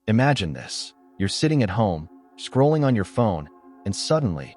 Imagine this. You're sitting at home, scrolling on your phone, and suddenly,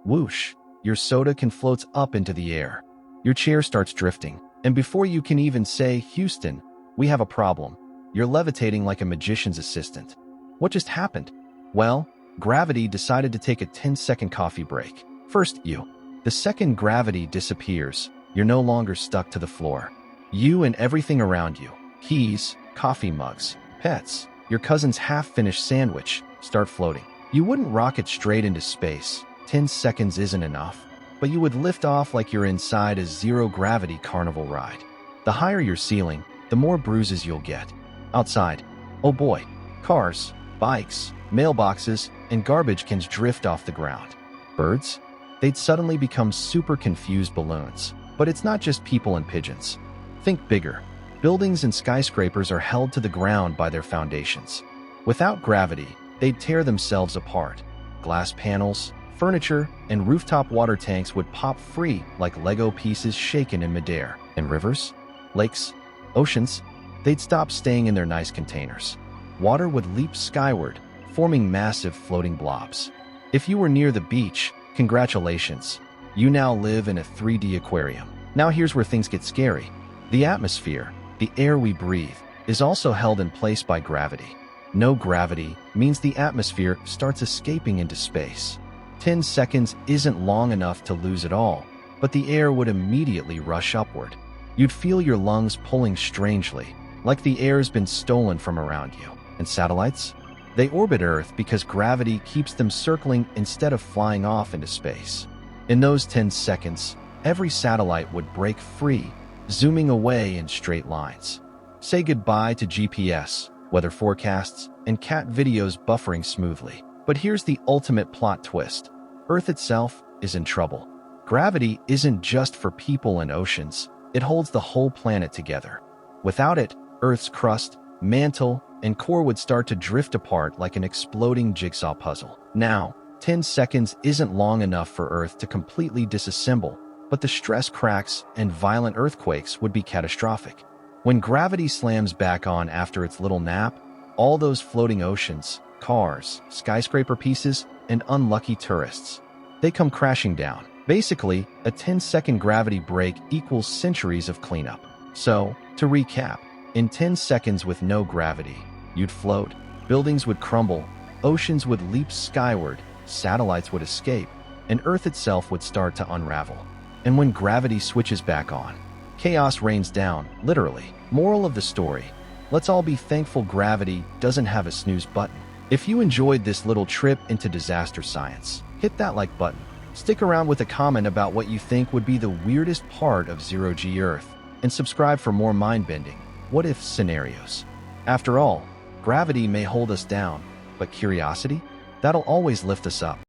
whoosh, your soda can floats up into the air. Your chair starts drifting, and before you can even say, "Houston, we have a problem," you're levitating like a magician's assistant. What just happened? Well, gravity decided to take a 10-second coffee break. First, you. The second gravity disappears, you're no longer stuck to the floor. You and everything around you, keys, coffee mugs, pets, your cousin's half-finished sandwich, start floating. You wouldn't rocket straight into space. 10 seconds isn't enough. But you would lift off like you're inside a zero-gravity carnival ride. The higher your ceiling, the more bruises you'll get. Outside, oh boy, cars, bikes, mailboxes, and garbage cans drift off the ground. Birds? They'd suddenly become super confused balloons. But it's not just people and pigeons. Think bigger. Buildings and skyscrapers are held to the ground by their foundations. Without gravity, they'd tear themselves apart. Glass panels, furniture, and rooftop water tanks would pop free like Lego pieces shaken in midair. And rivers, lakes, oceans, they'd stop staying in their nice containers. Water would leap skyward, forming massive floating blobs. If you were near the beach, congratulations. You now live in a 3D aquarium. Now here's where things get scary. The atmosphere, the air we breathe, is also held in place by gravity. No gravity means the atmosphere starts escaping into space. 10 seconds isn't long enough to lose it all, but the air would immediately rush upward. You'd feel your lungs pulling strangely, like the air's been stolen from around you. And satellites? They orbit Earth because gravity keeps them circling instead of flying off into space. In those 10 seconds, every satellite would break free, zooming away in straight lines. Say goodbye to GPS, weather forecasts, and cat videos buffering smoothly. But here's the ultimate plot twist. Earth itself is in trouble. Gravity isn't just for people and oceans. It holds the whole planet together. Without it, Earth's crust, mantle, and core would start to drift apart like an exploding jigsaw puzzle. Now, 10 seconds isn't long enough for Earth to completely disassemble, but the stress cracks and violent earthquakes would be catastrophic. When gravity slams back on after its little nap, all those floating oceans, cars, skyscraper pieces, and unlucky tourists, they come crashing down. Basically, a 10-second gravity break equals centuries of cleanup. So, to recap, in 10 seconds with no gravity, you'd float, buildings would crumble, oceans would leap skyward, satellites would escape, and Earth itself would start to unravel. And when gravity switches back on, chaos rains down, literally. Moral of the story: let's all be thankful gravity doesn't have a snooze button. If you enjoyed this little trip into disaster science, hit that like button. Stick around with a comment about what you think would be the weirdest part of zero-G Earth, and subscribe for more mind-bending, what-if scenarios. After all, gravity may hold us down, but curiosity? That'll always lift us up.